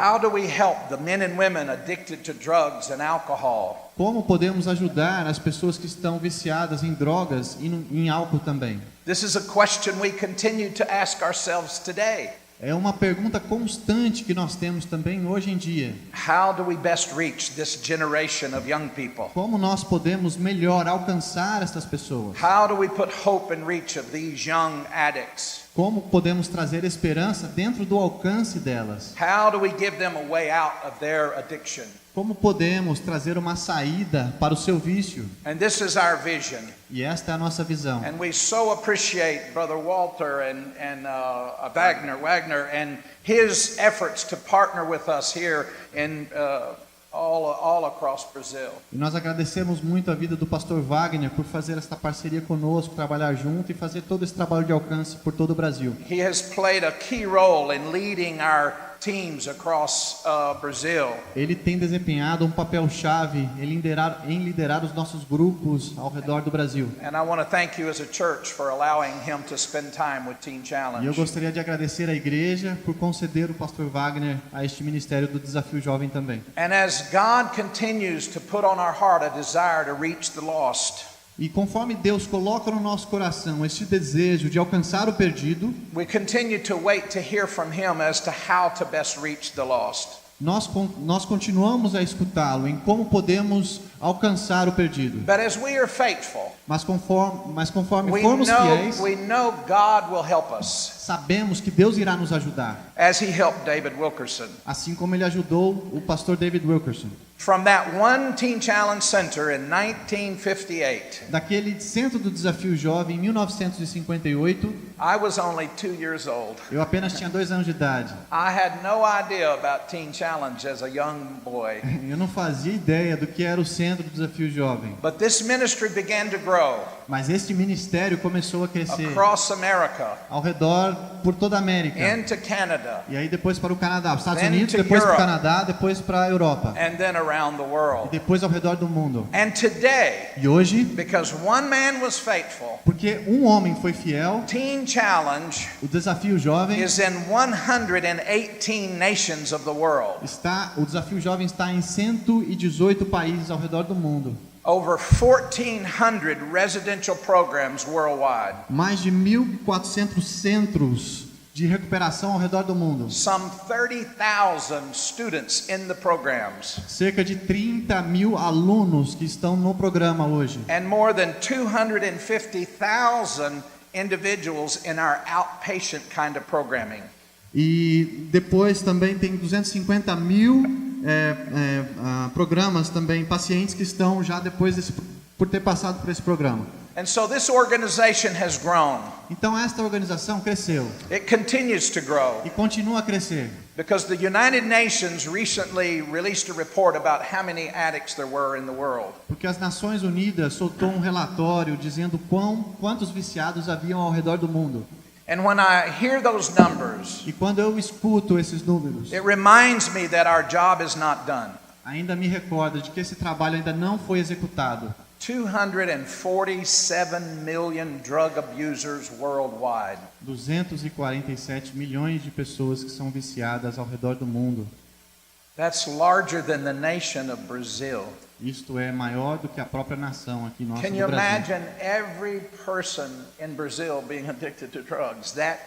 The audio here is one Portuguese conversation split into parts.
How do we help the men and women addicted to drugs and alcohol? Como podemos ajudar as pessoas que estão viciadas em drogas e em álcool também? This is a question we continue to ask ourselves today. É uma pergunta constante que nós temos também hoje em dia. How do we best reach this generation of young people? Como nós podemos melhor alcançar essas pessoas? How do we put hope in reach of these young addicts? Como podemos trazer esperança dentro do alcance delas? How do we give them a way out of their addiction? Como podemos trazer uma saída para o seu vício? And this is our vision. E esta é a nossa visão. And we so appreciate Brother Walter and Wagner and his efforts to partner with us here in all across Brazil. E nós agradecemos muito a vida do pastor Wagner por fazer esta parceria conosco, trabalhar junto e fazer todo esse trabalho de alcance por todo o Brasil. He has played a key role in leading our teams across Brazil. Ele tem desempenhado um papel chave em liderar os nossos grupos ao redor do Brasil. And I want to thank you as a church for allowing him to spend time with Teen Challenge. E eu gostaria de agradecer à igreja por conceder o pastor Wagner a este ministério do Desafio Jovem também. And as God continues to put on our heart a desire to reach the lost, e conforme Deus coloca no nosso coração este desejo de alcançar o perdido, we continue to wait to hear from him as to how to best reach the lost. Nós continuamos a escutá-lo em como podemos alcançar o perdido. But as we are faithful, mas conforme formos fiéis, we know God will help us. Sabemos que Deus irá nos ajudar. As he helped David Wilkerson. Assim como ele ajudou o pastor David Wilkerson. From that one Teen Challenge Center in 1958. Daquele centro do Desafio Jovem em 1958. I was only 2 years old. Eu apenas tinha 2 anos de idade. I had no idea about Teen Challenge as a young boy. Eu não fazia ideia do que era o centro do Desafio Jovem. But this ministry began to grow. Mas este ministério começou a crescer. Across America. Ao redor por toda a América. Into Canada. E aí depois para o Canadá, os Estados Unidos, depois para o Canadá, depois para a Europa. And then around the world. E depois ao redor do mundo. And today, e hoje, because one man was faithful, porque um homem foi fiel, Teen Challenge, o Desafio Jovem, is in 118 nations of the world. O Desafio Jovem está em 118 países ao redor do mundo. Over 1,400 residential programs worldwide. Mais de 1.400 centros de recuperação ao redor do mundo. Some 30,000 students in the programs. Cerca de 30.000 alunos que estão no programa hoje. And more than 250,000 individuals in our outpatient kind of programming. E depois também tem 250.000 programas também, pacientes que estão já depois por ter passado por esse programa. And so this organization has grown. Então esta organização cresceu. It continues to grow. E continua a crescer. Because the United Nations recently released a report about how many addicts there were in the world. Porque as Nações Unidas soltou um relatório dizendo quantos viciados haviam ao redor do mundo. And when I hear those numbers, e quando eu escuto esses números, it reminds me that our job is not done. Ainda me recorda de que esse trabalho ainda não foi executado. 247 million drug abusers worldwide. 247 milhões de pessoas que são viciadas ao redor do mundo. That's larger than the nation of Brazil. Isto é maior do que a própria nação aqui nossa do Brasil. Can you imagine every person in Brazil being addicted to drugs? That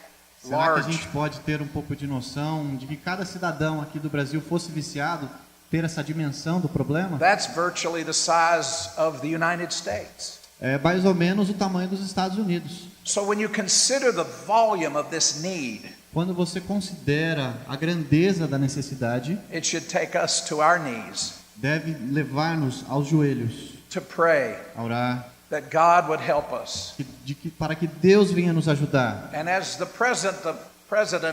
Será large. que a gente pode ter um pouco de noção de que cada cidadão aqui do Brasil fosse viciado, ter essa dimensão do problema? That's virtually the size of the United States. É mais ou menos o tamanho dos Estados Unidos. So when you consider the volume of this need, quando você considera a grandeza da necessidade, it should take us to our knees. Deve levar-nos aos joelhos. To pray. A orar. That God would help us. Para que Deus venha nos ajudar. And as the president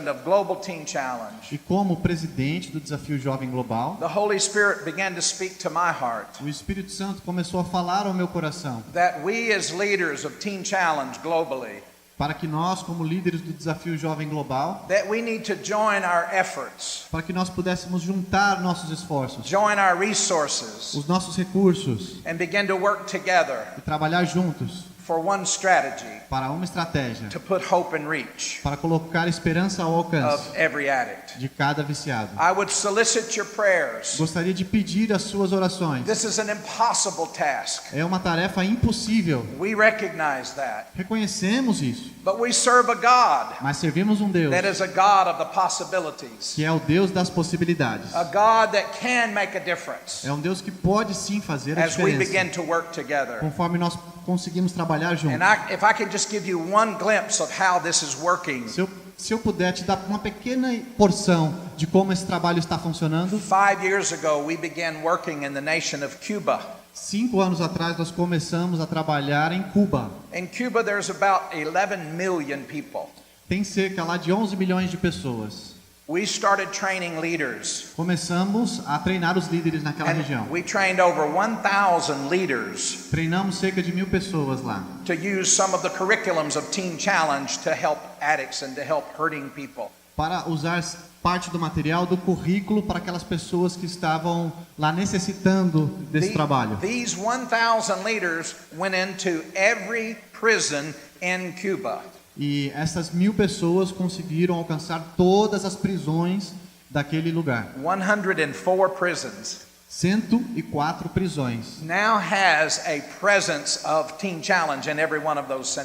of Global Teen Challenge. E como presidente do Desafio Jovem Global, the Holy Spirit began to speak to my heart. O Espírito Santo começou a falar ao meu coração. That we as leaders of Teen Challenge globally. Para que nós, como líderes do Desafio Jovem Global, that we need to join our efforts. Para que nós pudéssemos juntar nossos esforços. Join our resources. Os nossos recursos. And begin to work together. E trabalhar juntos. for one strategy para uma estratégia, to put hope in reach para colocar esperança ao alcance of every addict. de cada viciado. I would solicit your prayers. Gostaria de pedir as suas orações. This is an impossible task. É uma tarefa impossível. We recognize that. Reconhecemos isso. But we serve a God Mas servimos um Deus that is a God of the possibilities. que é o Deus das possibilidades. A God that can make a difference É um Deus que pode sim fazer a as we diferença, begin to work together. conforme nós conseguimos trabalhar juntos. And if I can just give you one glimpse of how this is working. Se eu puder te dar uma pequena porção de como esse trabalho está funcionando. 5 years ago, we began working in the nation of Cuba. 5 anos atrás nós começamos a trabalhar em Cuba. In Cuba, there's about 11 million people. Tem cerca lá de 11 milhões de pessoas. We started training leaders. Começamos a treinar os líderes naquela região. We trained over 1,000 leaders Treinamos cerca de 1.000 pessoas lá. to use some of the curriculums of Teen Challenge to help addicts and to help hurting people. Para usar parte do material do currículo para aquelas pessoas que estavam lá necessitando desse trabalho. These 1,000 leaders went into every prison in Cuba. E essas 1.000 pessoas conseguiram alcançar todas as prisões daquele lugar. 104 prisons 104 prisões. now has a presence of Teen Challenge in every one of those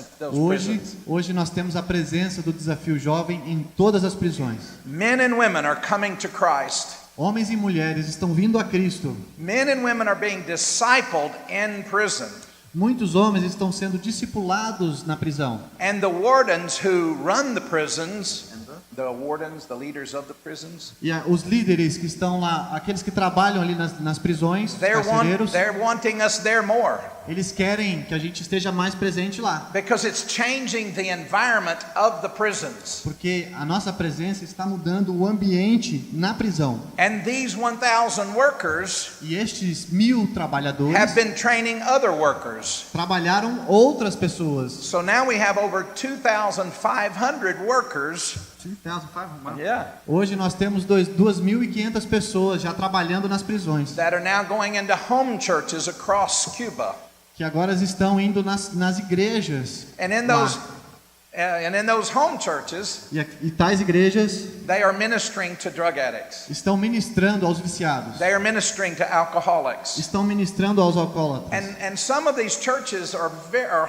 prisons. Hoje nós temos a presença do Desafio Jovem em todas as prisões. Men and women are coming to Christ. Homens e mulheres estão vindo a Cristo. Men and women are being discipled in prison. Muitos homens estão sendo discipulados na prisão. And the wardens who run the prisons, the leaders of the prisons, E os líderes que estão lá, aqueles que trabalham ali nas prisões, carcereiros, they're wanting us there more. eles querem que a gente esteja mais presente lá. Because it's changing the environment of the prisons. Porque a nossa presença está mudando o ambiente na prisão. And these 1,000 workers E estes 1.000 trabalhadores have been training other workers. trabalharam outras pessoas. So now we have over 2,500 workers. Yeah. Hoje nós temos 2.500 pessoas já trabalhando nas prisões, That are now going into home churches across Cuba. que agora estão indo nas igrejas. And in lá. those home churches, E tais igrejas they are ministering to drug addicts. estão ministrando aos viciados, They are ministering to alcoholics. estão ministrando aos alcoólatras. And some of these churches or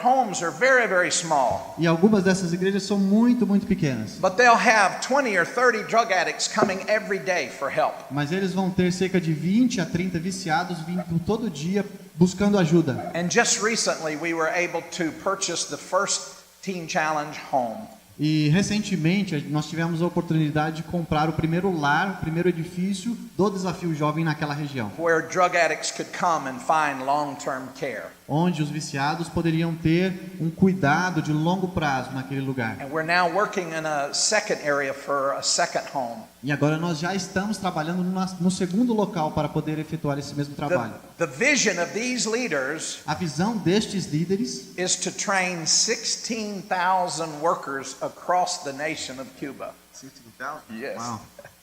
homes are very, very small. E algumas dessas igrejas são muito, muito pequenas. But they'll have 20 or 30 drug addicts coming every day for help. Mas eles vão ter cerca de 20 a 30 viciados vindo todo dia buscando ajuda. And just recently we were able to purchase the first Teen Challenge home. E recentemente nós tivemos a oportunidade de comprar o primeiro lar, o primeiro edifício do Desafio Jovem naquela região, Where drug addicts could come and find long-term care. onde os viciados poderiam ter um cuidado de longo prazo naquele lugar. And we're now working in a second area for a second home. E agora nós já estamos trabalhando no segundo local para poder efetuar esse mesmo trabalho. The vision of these leaders A visão destes líderes is to train 16,000 workers across the nation of Cuba. 16,000? Yes.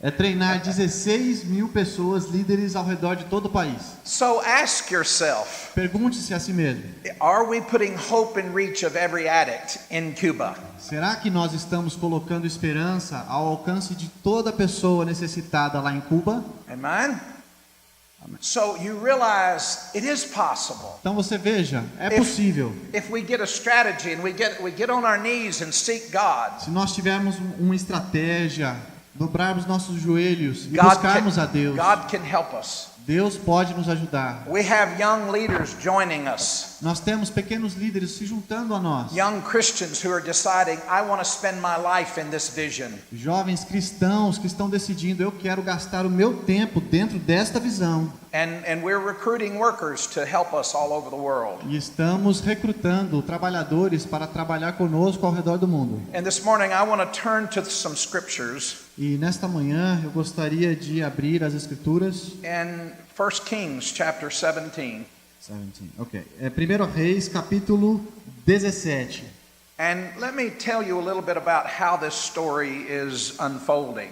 é treinar 16.000 pessoas líderes ao redor de todo o país. So ask yourself, Pergunte-se a si mesmo: are we putting hope in reach of every addict in Cuba? será que nós estamos colocando esperança ao alcance de toda pessoa necessitada lá em Cuba? Amen? So you realize it is possible. Então você veja, é possível. If we get a strategy and we get on our knees and seek God, Se nós tivermos uma estratégia, dobrarmos nossos joelhos e buscarmos a Deus, God can help us. Deus pode nos ajudar. We have young leaders joining us. Nós temos pequenos líderes se juntando a nós. Young Christians who are deciding, I want to spend my life in this vision. Jovens cristãos que estão decidindo: eu quero gastar o meu tempo dentro desta visão. And we're recruiting workers to help us all over the world. E estamos recrutando trabalhadores para trabalhar conosco ao redor do mundo. And this morning I want to turn to some scriptures. E nesta manhã eu gostaria de abrir as escrituras. In 1 Kings chapter 17. Okay. 1 Reis capítulo 17. And let me tell you a little bit about how this story is unfolding.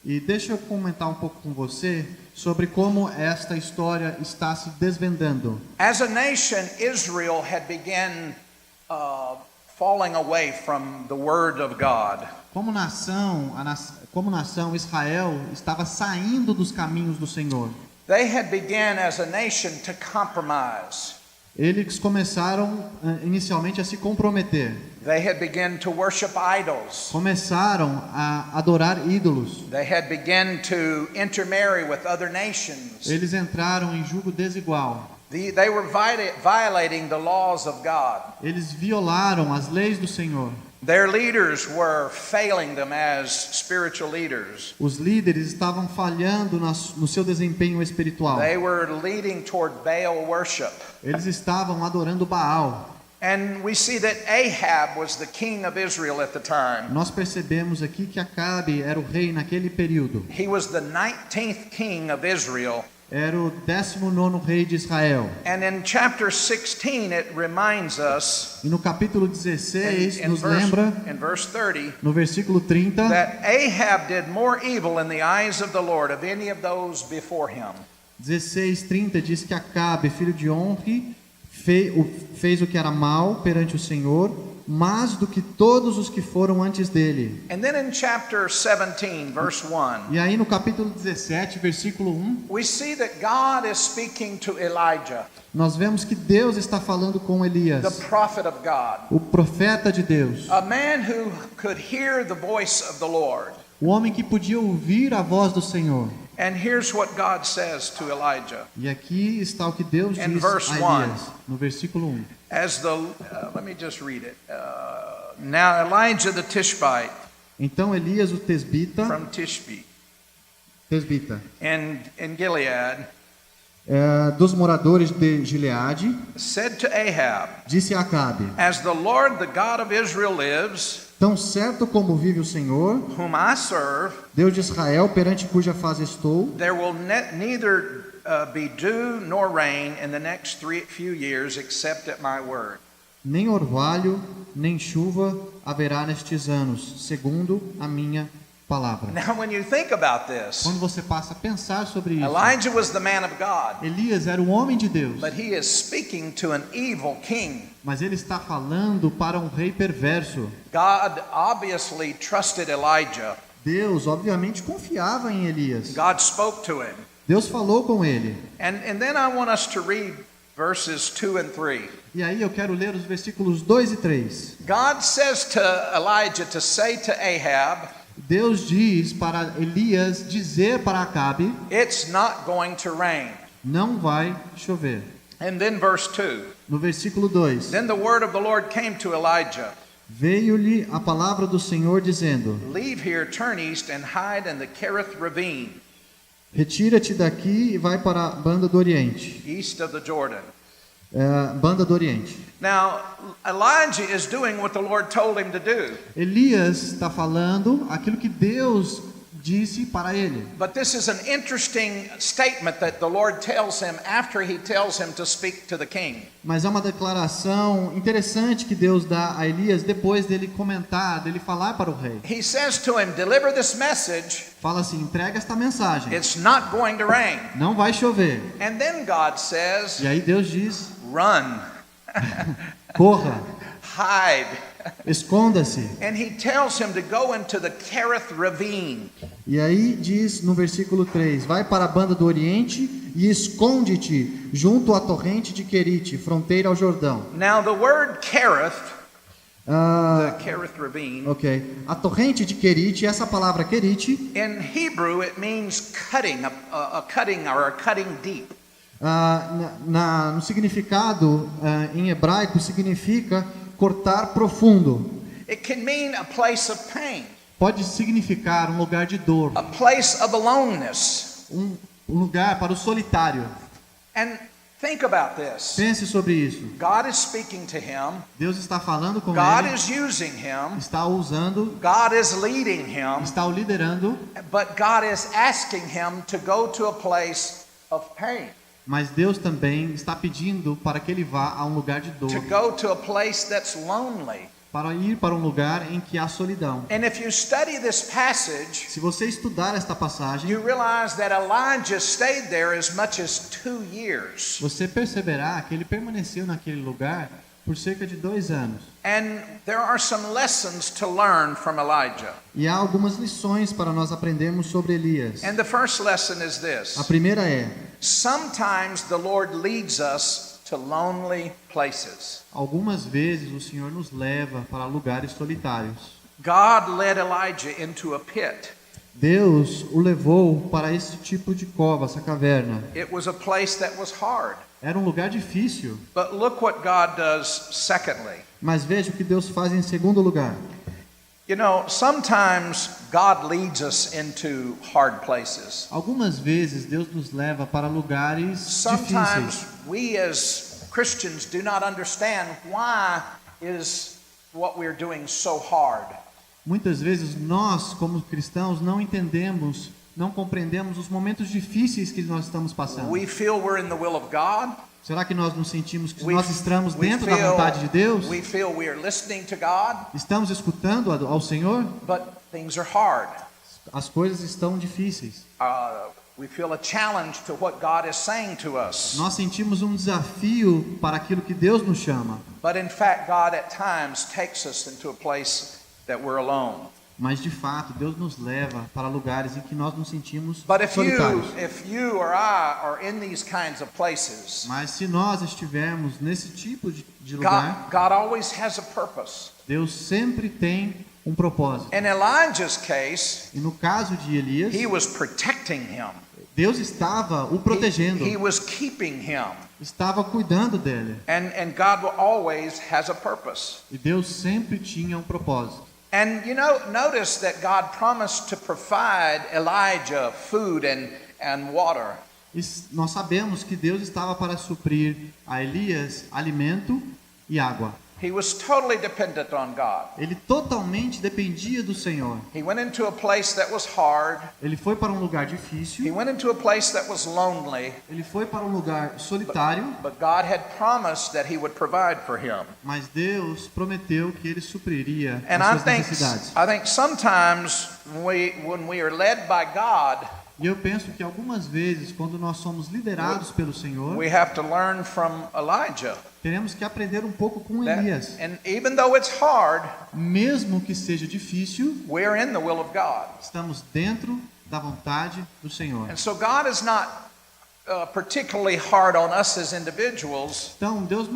E deixa eu comentar um pouco com você sobre como esta história está se desvendando. As a nation, Israel had begun falling away from the word of God. Como nação, Israel estava saindo dos caminhos do Senhor. They had begun as a nation to compromise. Eles começaram inicialmente a se comprometer. They had begun to worship idols. Começaram a adorar ídolos. They had begun to intermarry with other nations. Eles entraram em julgo desigual. They were violating the laws of God. Eles violaram as leis do Senhor. Their leaders were failing them as spiritual leaders. Os líderes estavam falhando no seu desempenho espiritual. They were leading toward Baal worship. Eles estavam adorando Baal. And we see that Ahab was the king of Israel at the time. Nós percebemos aqui que Acabe era o rei naquele período. He was the 19th king of Israel. Era o 19º rei de Israel. And in chapter 16 it reminds us, E no capítulo 16 nos verse, lembra, in verse 30, no versículo 30, that Ahab did more evil in the eyes of the Lord of any of those before him. 16:30 diz que Acabe, filho de Onri, fez o que era mal perante o Senhor, mais do que todos os que foram antes dele. And then in chapter 17 verse 1, E aí no capítulo 17, versículo 1, we see that God is speaking to Elijah, nós vemos que Deus está falando com Elias, the prophet of God, o profeta de Deus, a man who could hear the voice of the Lord. o homem que podia ouvir a voz do Senhor. And here's what God says to Elijah. E aqui está o que Deus In diz verse a Elias, no versículo 1. Let me just read it. Now Elijah the Tishbite Então Elias, o tesbita, from Tishbe in Gilead dos moradores de Gileade, said to Ahab, disse a Acabe: as the Lord, the God of Israel lives, tão certo como vive o Senhor, whom I serve, Deus de Israel, perante cuja face estou, there will neither be dew nor rain in the next few years except at my word. nem orvalho, nem chuva haverá nestes anos, segundo a minha palavra. Now when you think about this, Quando você passa a pensar sobre isso, Elijah was the man of God, Elias era o homem de Deus, but he is speaking to an evil king. mas ele está falando para um rei perverso. God obviously trusted Elijah. Deus, obviamente, confiava em Elias. God spoke to him. Deus falou com ele. And then I want us to read verses 2 and 3. E aí eu quero ler os versículos 2 e 3. God says to Elijah to say to Ahab, Deus diz para Elias dizer para Acabe: it's not going to rain. não vai chover. And then verse 2. No versículo 2. Then the word of the Lord came to Elijah. Veio-lhe a palavra do Senhor dizendo: Leave here, turn east, and hide in the Kerith ravine, retira-te daqui e vai para a banda do Oriente. east of the Jordan. Banda do Oriente. Now, Elijah is doing what the Lord told him to do. Elias está falando aquilo que Deus disse para ele. But this is an interesting statement that the Lord tells him after he tells him to speak to the king. Mas é uma declaração interessante que Deus dá a Elias depois dele comentar, dele falar para o rei. He says to him, deliver this message. Fala assim: entrega esta mensagem. It's not going to rain. Não vai chover. And then God says, E aí Deus diz: run, corra, hide. esconda-se. And he tells him to go into the Kerith ravine. E aí diz no versículo 3: vai para a banda do Oriente e esconde-te junto à torrente de Querite, fronteira ao Jordão. Now the word Kerith, the Kerith ravine, Ok. A torrente de Querite, essa palavra Querite, in Hebrew it means cutting, a cutting or a cutting deep. no significado em hebraico significa cortar profundo. It can mean a place of pain, Pode significar um lugar de dor, a place of aloneness. um lugar para o solitário. And think about this. Pense sobre isso. God is speaking to him. Deus está falando com God ele, is using him. está o usando, God is leading him. está o liderando, But God is asking him to go to a place of pain, mas Deus também está pedindo para que ele vá a um lugar de dor, to go to a place that's lonely. para ir para um lugar em que há solidão. And if you study this passage, Se você estudar esta passagem, you realize that Elijah stayed there as much as 2 years. você perceberá que ele permaneceu naquele lugar por cerca de 2 anos. And there are some lessons to learn from Elijah. E há algumas lições para nós aprendermos sobre Elias. And the first lesson is A this. primeira é: Sometimes the Lord leads us to lonely places. algumas vezes o Senhor nos leva para lugares solitários. God led Elijah into a pit. Deus o levou para esse tipo de cova, essa caverna. It was a place that was hard. Era um lugar difícil, But look what God does secondly. mas veja o que Deus faz em segundo lugar. You know, sometimes God leads us into hard places. Algumas vezes Deus nos leva para lugares Sometimes difíceis. we as Christians do not understand why is what we're doing so hard. Muitas vezes nós, como cristãos, não entendemos, não compreendemos os momentos difíceis que nós estamos passando. We feel we're in the will of God. Será que nós nos sentimos que We- nós estamos we dentro da vontade de Deus? We feel we are listening to God, Estamos escutando ao Senhor? but things are hard. As coisas estão difíceis. We feel a challenge to what God is saying to us. Nós sentimos um desafio para aquilo que Deus nos chama. But in fact, God at times takes us into a place that we're alone. Mas de fato, Deus nos leva para lugares em que nós nos sentimos But if solitários. you or I are in these kinds of places, Mas se nós estivermos nesse tipo de lugar, God always has a purpose. Deus sempre tem um propósito. In Elijah's case, E no caso de Elias, he was protecting him. Deus estava o protegendo, He was keeping him. estava cuidando dele. And God always has a purpose. E Deus sempre tinha um propósito. And you know, notice that God promised to provide Elijah food and water. E nós sabemos que Deus estava para suprir a Elias alimento e água. He was totally dependent on God. Ele totalmente dependia do Senhor. He went into a place that was hard. Ele foi para um lugar He difícil, went into a place that was lonely. ele foi para um lugar solitário, But God had promised that he would provide for him. mas Deus prometeu que ele supriria And as suas necessidades. I think sometimes when we are led by God, E eu penso que algumas vezes, quando nós somos liderados pelo Senhor, we have to learn from Elijah. teremos que aprender um pouco com That- Elias. and even though it's hard, Mesmo que seja difícil, we're in the will of God. estamos dentro da vontade do Senhor. And so God is not particularly hard on us as individuals, Então, Deus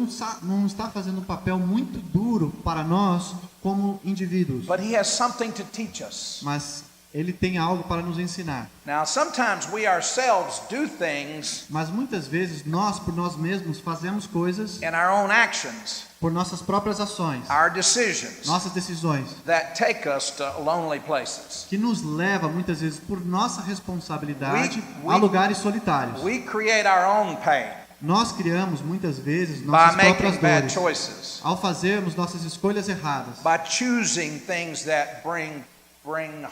não está fazendo um papel muito duro para nós como indivíduos, but he has something to teach us. mas Ele tem algo para nos ensinar. Now, sometimes we ourselves do things Mas muitas vezes nós, por nós mesmos, fazemos coisas in our own actions, por nossas próprias ações, our decisions, nossas decisões, that take us to lonely places. que nos leva muitas vezes por nossa responsabilidade We- a lugares solitários. We create our own pain Nós criamos muitas vezes by nossas próprias making bad dores choices, ao fazermos nossas escolhas erradas, by choosing things that bring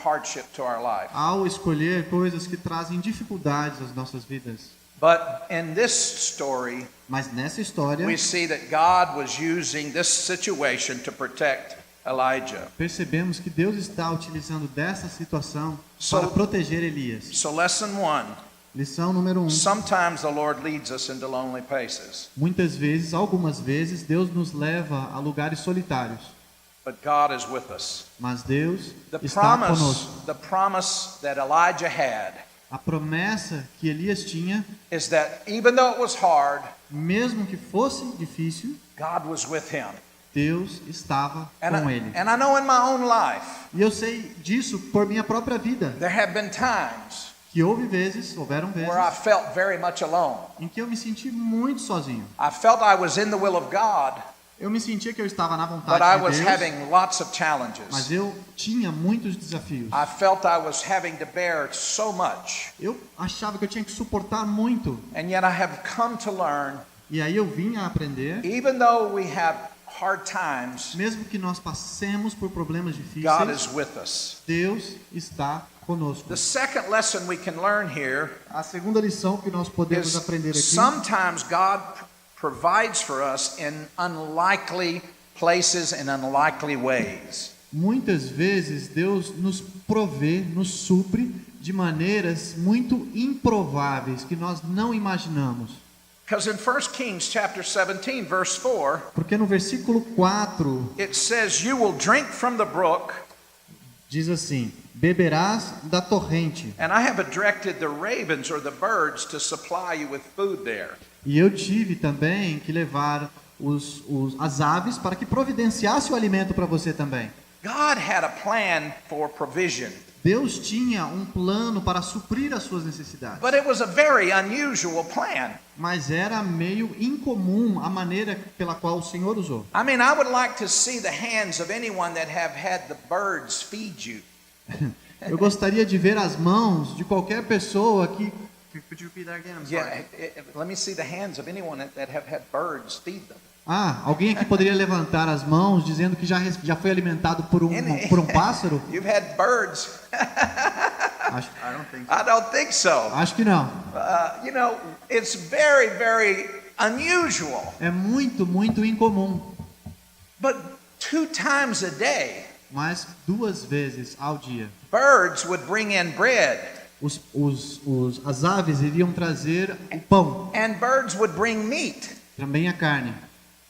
hardship to our life. ao escolher coisas que trazem dificuldades às nossas vidas. But in this story, Mas nessa história, we see that God was using this situation to protect Elijah. percebemos que Deus está utilizando dessa situação So- para proteger Elias. So lesson 1, Lição número 1. sometimes the Lord leads us into lonely places, Muitas vezes, algumas vezes, Deus nos leva a lugares solitários. but God is with us. Mas Deus The está conosco. promise that Elijah had A promessa que Elias tinha, is that even though it was hard, mesmo que fosse difícil, God was with him. Deus estava com ele. And I know in my own life, E eu sei disso por minha própria vida, there have been times que houveram vezes, where I felt very much alone. em que eu me senti muito sozinho. I felt I was in the will of God, Eu me sentia que eu estava na but I vontade was de Deus, having lots of mas challenges. eu tinha muitos desafios. I felt I was having to bear so much. Eu achava que eu tinha que suportar muito. And yet I have come to learn, E aí eu vim a aprender, even though we have hard times, mesmo que nós passemos por problemas God difíceis, is with us. Deus está conosco. The second lesson we can learn here A segunda lição que nós podemos is aprender aqui, sometimes God provides for us in unlikely places and unlikely ways. muitas vezes Deus nos provê, nos supre de maneiras muito improváveis que nós não imaginamos. Because in 1 Kings chapter 17, verse 4, Porque no versículo 4 it says, "You will drink from the brook, diz assim: beberás da torrente, and I have directed the ravens or the birds to supply you with food there." e eu tive também que levar as aves para que providenciasse o alimento para você também. God had a plan for provision, Deus tinha um plano para suprir as suas necessidades, but it was a very unusual plan. mas era meio incomum a maneira pela qual o Senhor usou. I mean, I would like to see the hands of anyone that have had the birds feed you. Eu gostaria de ver as mãos de qualquer pessoa que... Could you repeat that again? I'm sorry. Yeah, let me see the hands of anyone that have had birds feed them. Alguém aqui poderia levantar as mãos dizendo que já foi alimentado por um pássaro? You've had birds. I don't think so. Acho que não. You know, it's very, very unusual. É muito, muito incomum. But 2 times a day, Mas 2 vezes ao dia, birds would bring in bread, as aves iriam trazer o pão, and birds would bring meat. também a carne.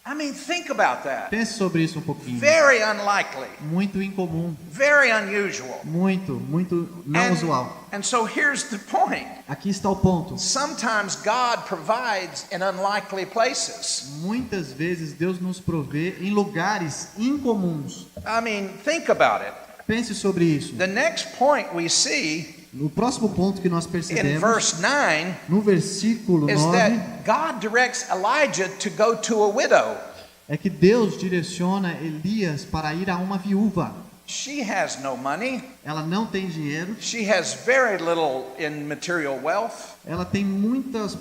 I mean, think about that. Pense sobre isso um pouquinho. Very unlikely, Muito incomum, very unusual. muito não usual. And so here's the point. Aqui está o ponto. Sometimes God provides in unlikely places. Muitas vezes Deus nos provê em lugares incomuns. I mean, think about it. Pense sobre isso. The next point we see No próximo ponto que nós in percebemos, verse 9 no versículo is 9, that God directs Elijah to go to a widow. é que Deus direciona Elias para ir a uma viúva. She has no money. Ela não tem dinheiro, She has very little in material wealth. ela tem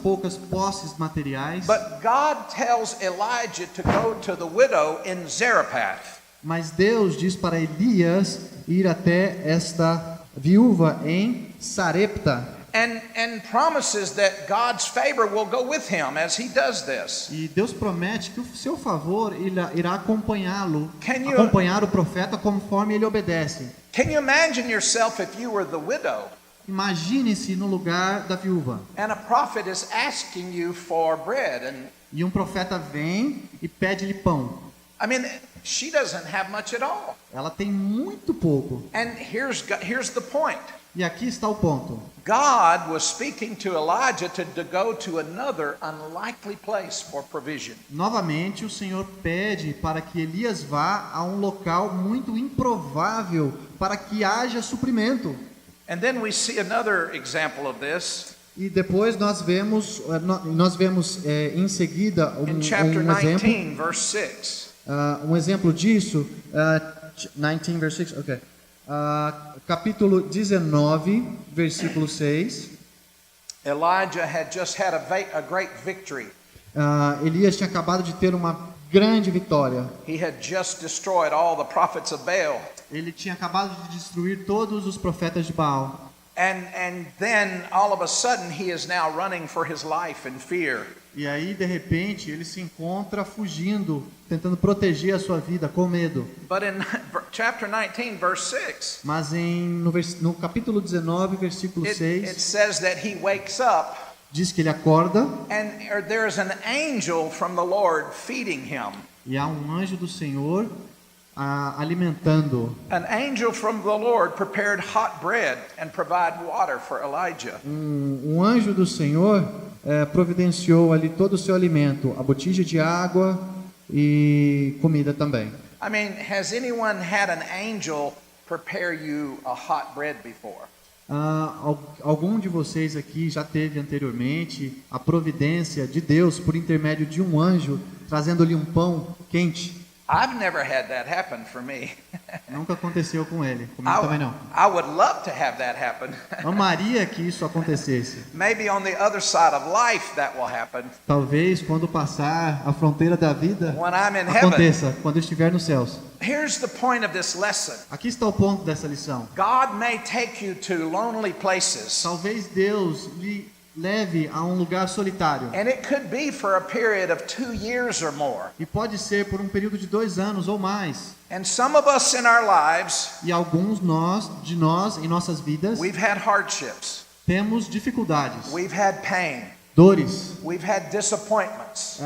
poucas posses materiais, But God tells Elijah to go to the widow in Zarephath. mas Deus diz para Elias ir até esta viúva em Sarepta. And promises that God's favor will go with him as he does this. E Deus promete que o seu favor irá acompanhá-lo, Can you- acompanhar o profeta conforme ele obedece. Can you imagine yourself if you were the widow Imagine-se no lugar da viúva. and a prophet is asking you for bread? And E um profeta vem e pede-lhe pão. I mean, she doesn't have much at all. Ela tem muito pouco. And here's the point. E aqui está o ponto. God was speaking to Elijah to go to another unlikely place for provision. Novamente, o Senhor pede para que Elias vá a um local muito improvável para que haja suprimento. And then we see another example of this E depois nós vemos em seguida in chapter um exemplo. 19, verse 6. Um exemplo disso, 19 verse 6, ok. Capítulo 19, versículo 6. Elijah had just had a great victory. Elias tinha acabado de ter uma grande vitória. He had just destroyed all the prophets of Baal. Ele tinha acabado de destruir todos os profetas de Baal. And then all of a sudden he is now running for his life in fear. E aí, de repente, ele se encontra fugindo, tentando proteger a sua vida com medo. But in chapter 19, verse 6, Mas no capítulo 19, versículo it 6, says that he wakes up diz que ele acorda and there is an angel from the Lord feeding him. e há um anjo do Senhor alimentando. An angel from the Lord prepared hot bread and provided water for Elijah. Um anjo do Senhor providenciou ali todo o seu alimento, a botija de água e comida também. I mean, has anyone had an angel prepare you a hot bread before? Algum de vocês aqui já teve anteriormente a providência de Deus por intermédio de um anjo trazendo-lhe um pão quente? I've never had that happen for me. Nunca aconteceu com ele, comigo também não. I would love to have that happen. Amaria que isso acontecesse. Maybe on the other side of life that will happen. Talvez quando passar a fronteira da vida When I'm in aconteça, quando eu estiver nos céus. Here's the point of this lesson. Aqui está o ponto dessa lição. God may take you to lonely places. Talvez Deus lhe leve a um lugar solitário. And it could be for a period of 2 years or more. E pode ser por um período de 2 anos ou mais. And some of us in our lives, E alguns de nós em nossas vidas, we've had hardships. temos dificuldades. We've had pain. dores, We've had disappointments.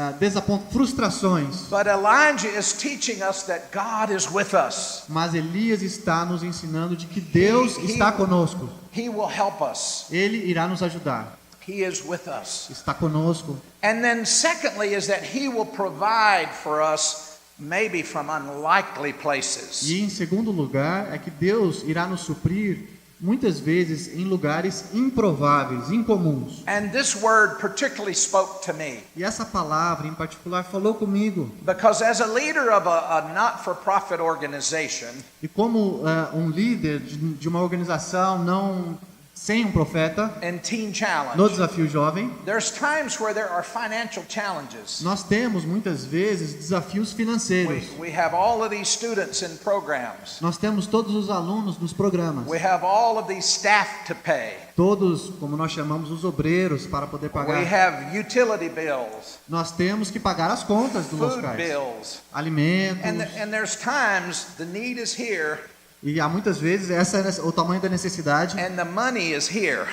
frustrações. But Elijah is teaching us that God is with us. Mas Elias está nos ensinando de que Deus está conosco. He will help us. Ele irá nos ajudar. He is with us. Está conosco. And then secondly is that he will provide for us maybe from unlikely places. E em segundo lugar, é que Deus irá nos suprir muitas vezes em lugares improváveis, incomuns. And this word particularly spoke to me. E essa palavra em particular falou comigo. Because as a leader of a not-for-profit organization, E como um líder de uma organização não sem um profeta, in Teen Challenge, no Desafio Jovem, there's times where there are financial challenges. nós temos muitas vezes desafios financeiros. We have all of these students in programs. Nós temos todos os alunos nos programas. We have all of these staff to pay. Todos, como nós chamamos, os obreiros para poder We pagar. have utility bills, Nós temos que pagar as contas dos food locais. bills. Alimentos. And there's times the need is here E há muitas vezes essa é o tamanho da necessidade. and the money is here.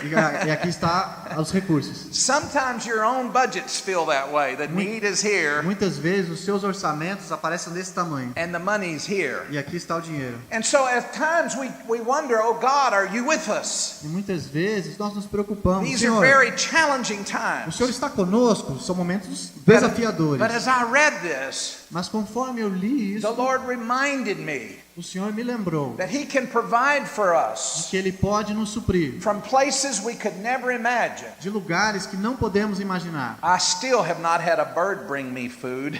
E aqui está os recursos. Sometimes your own budgets feel that way. The need is here Muitas vezes os seus orçamentos aparecem desse tamanho. and the money's here. E aqui está o dinheiro. And so at times we wonder, oh God, are you with us? E muitas vezes nós nos preocupamos. These are Senhor, very challenging o times. Senhor está conosco? São momentos But desafiadores. as I read this, Mas conforme eu li the isso, Lord reminded me o Senhor me lembrou that He can provide for de us que Ele pode nos suprir from places we could never imagine. de lugares que não podemos imaginar. I still have not had a bird bring me food.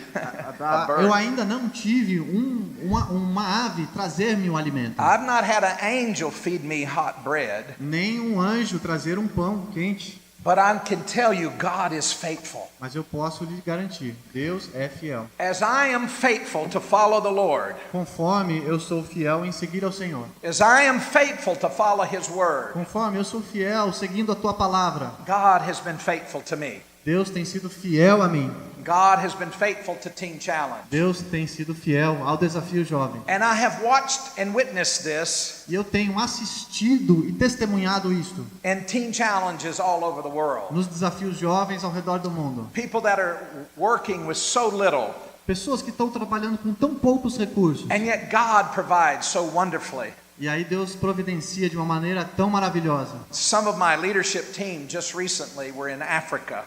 A bird. Eu ainda não tive uma ave trazer-me um alimento. I've not had an angel feed me hot bread. Nem um anjo trazer um pão quente. But I can tell you, God is faithful. Mas eu posso lhe garantir, Deus é fiel. As I am faithful to follow the Lord, Conforme eu sou fiel em seguir ao Senhor. as I am faithful to follow His word, Conforme eu sou fiel seguindo a tua palavra. God has been faithful to me. Deus tem sido fiel a mim. God has been faithful to Teen Challenge. Deus tem sido fiel ao Desafio Jovem. And I have watched and witnessed this E eu tenho assistido e testemunhado isto in Teen Challenges all over the world. nos desafios jovens ao redor do mundo. People that are working with so little, Pessoas que estão trabalhando com tão poucos recursos. and yet God provides so wonderfully. E aí Deus providencia de uma maneira tão maravilhosa. Some of my leadership team just recently were in Africa,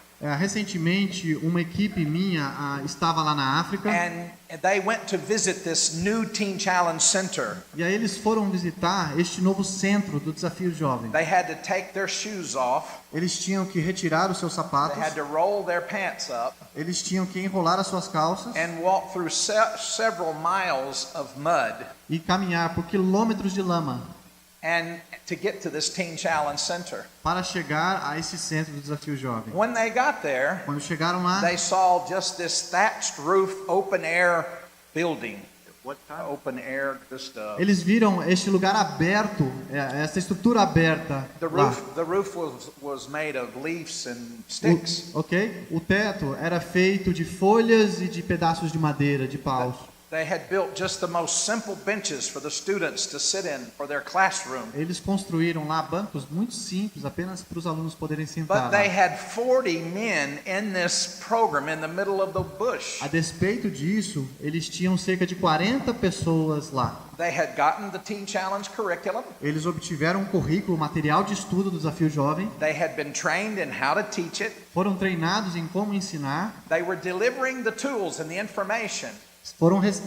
Recentemente, uma equipe minha estava lá na África. and they went to visit this new Teen Challenge Center. E aí eles foram visitar este novo centro do Desafio Jovem. They had to take their shoes off. Eles tinham que retirar os seus They sapatos. had to roll their pants up Eles tinham que enrolar as suas calças and walk through several miles of mud e caminhar por quilômetros de lama and to get to this Teen Challenge Center. para chegar a esse centro do Desafio Jovem. When they got there, Quando chegaram lá, they saw just this thatched roof, open air building. What kind of open air? Just eles viram este lugar aberto, essa estrutura aberta lá. the roof was made of leaves and sticks. Ok? O teto era feito de folhas e de pedaços de madeira, de paus. They had built just the most simple benches for the students to sit in for their classroom. Eles construíram lá bancos muito simples, apenas para os alunos poderem sentar But they lá. had 40 men in this program in the middle of the bush. A despeito disso, eles tinham cerca de 40 pessoas lá. They had gotten the Teen Challenge curriculum. Eles obtiveram um currículo, material de estudo do Desafio Jovem. They had been trained in how to teach it. Foram treinados em como ensinar. They were delivering the tools and the information.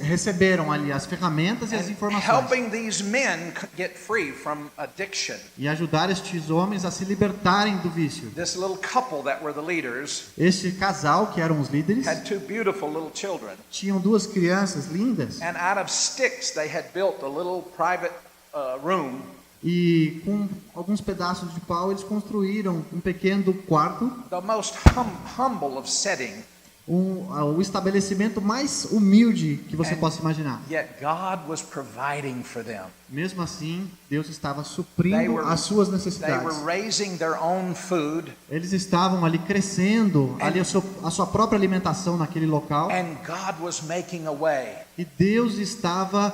Receberam ali as ferramentas e as And informações. helping these men get free from addiction. E ajudar estes homens a se libertarem do vício. This little couple that were the leaders Este casal, que eram os líderes, had two beautiful little children. tinham duas crianças lindas. And out of sticks they had built a little private room. E com alguns pedaços de pau eles construíram um pequeno quarto, The most humble of setting. o estabelecimento mais humilde que você possa imaginar. Yet God was providing for them. Mesmo assim, Deus estava suprindo as suas They necessidades. were raising their own food, Eles estavam ali crescendo, ali a sua própria alimentação naquele local. and God was making a way. E Deus estava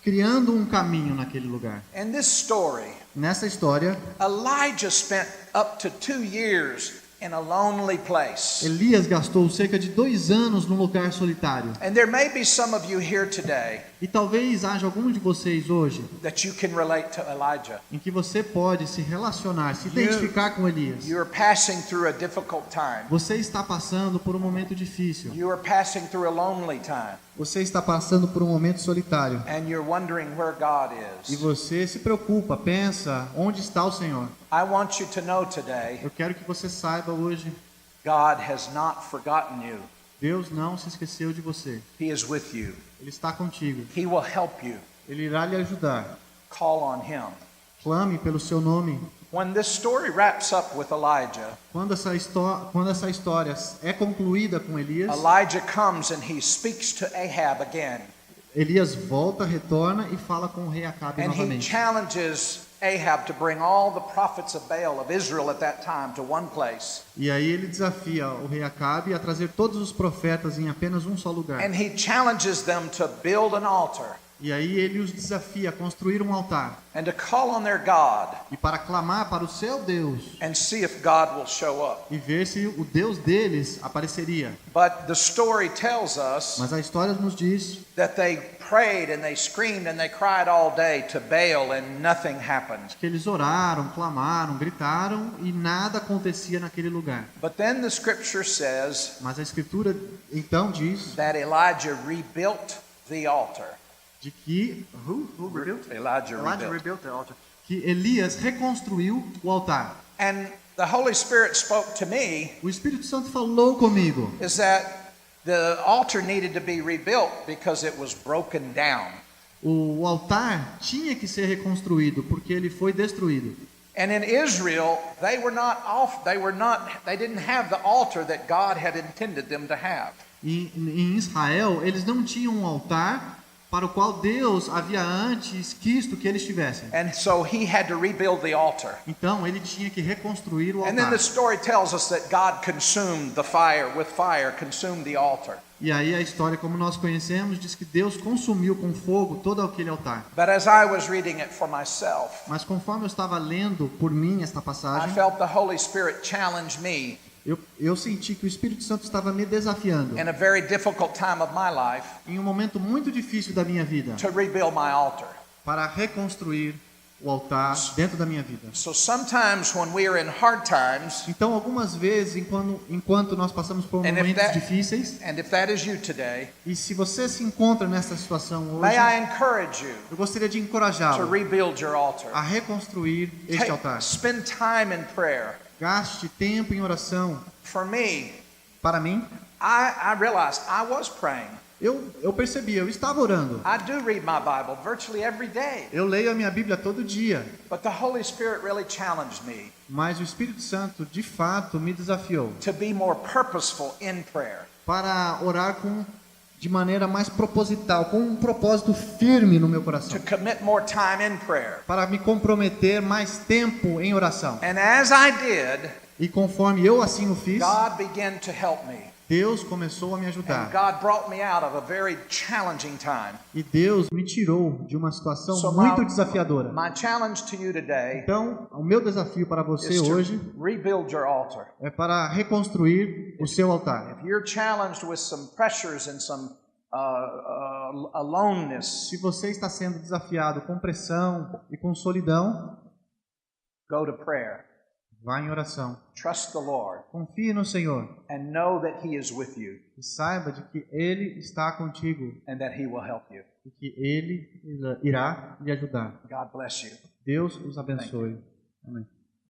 criando um caminho naquele lugar. In this story, Nessa história, Elijah spent up to 2 years in a lonely place. Elias gastou cerca de 2 anos num lugar solitário. And there may be some of you here today E talvez haja algum de vocês hoje that you can relate to Elijah. em que você pode se relacionar, se identificar com Elias. You are passing through a difficult time. Você está passando por um momento difícil. You are passing through a lonely time. Você está passando por um momento solitário. And you're wondering where God E is. você se preocupa, pensa, onde está o Senhor? I want you to know today, Eu quero que você saiba hoje, God has not forgotten you. Deus não se esqueceu de você. He is with you. Ele está contigo. He will help you. Ele irá lhe ajudar. Call on him. Clame pelo seu nome. When this story wraps up with Elijah, Quando essa história é concluída com Elias, Elijah comes and he speaks to Ahab again. Elias volta, retorna e fala com o rei Acabe And he novamente. challenges Ahab to bring all the prophets of Baal of Israel at that time to one place. E aí ele desafia o rei Acabe a trazer todos os profetas em apenas um só lugar. And he challenges them to build an altar E aí ele os desafia a construir um altar and to call on their God e para clamar para o seu Deus and see if God will show up. e ver se o Deus deles apareceria. But the story tells us Mas a história nos diz that they prayed and they screamed and they cried all day to Baal and nothing happened. que eles oraram, clamaram, gritaram e nada acontecia naquele lugar. But then the scripture says Mas a escritura então diz that Elijah rebuilt the altar. de que Elijah rebuilt. que Elias reconstruiu o altar. And the Holy Spirit spoke to me O Espírito Santo falou comigo is that the altar needed to be rebuilt because it was broken down. o altar tinha que ser reconstruído porque ele foi destruído. And in Israel, they didn't have the altar that God had intended them to have. E em Israel eles não tinham um altar para o qual Deus havia antes quisto que eles tivessem. And so he had to rebuild the altar. Então ele tinha que reconstruir o And then altar. the story tells us that God consumed the fire, consumed the altar. E aí a história, como nós conhecemos, diz que Deus consumiu com fogo todo aquele altar. But as I was reading it for myself, Mas conforme eu estava lendo por mim esta I passagem, felt the Holy Spirit challenge me eu senti que o Espírito Santo estava me desafiando in a very difficult time of my life em um momento muito difícil da minha vida to rebuild my altar. para reconstruir o altar dentro da minha vida. So sometimes when we are in hard times, Então, algumas vezes, enquanto nós passamos por and momentos difíceis, if that is you today, e se você se encontra nessa situação may hoje, I encourage you eu gostaria de to encorajá-lo rebuild your altar. a reconstruir este altar. Spend time in prayer. Gaste tempo em oração. For me, Para mim, I realized I was praying. eu percebi, eu estava orando. I do read my Bible virtually every day. Eu leio a minha Bíblia todo dia, But the Holy Spirit really challenged me mas o Espírito Santo, de fato, me desafiou to be more purposeful in prayer. para orar de maneira mais proposital, com um propósito firme no meu coração, To commit more time in prayer. para me comprometer mais tempo em oração. And as I did, E conforme eu assim o fiz, God began to help me. Deus começou a me And ajudar. God brought me out of a very challenging time. E Deus me tirou de uma situação So muito desafiadora. my challenge to you today Então, o meu desafio para você is hoje to rebuild your altar. é para reconstruir o seu altar. If you're challenged with some pressures and some aloneness, Se você está sendo desafiado com pressão e com solidão, go to prayer. vá em oração. Trust the Lord Confie no Senhor and know that He is with you e saiba de que Ele está contigo and that He will help you. e que Ele irá lhe ajudar. God bless you. Deus os abençoe. Amém.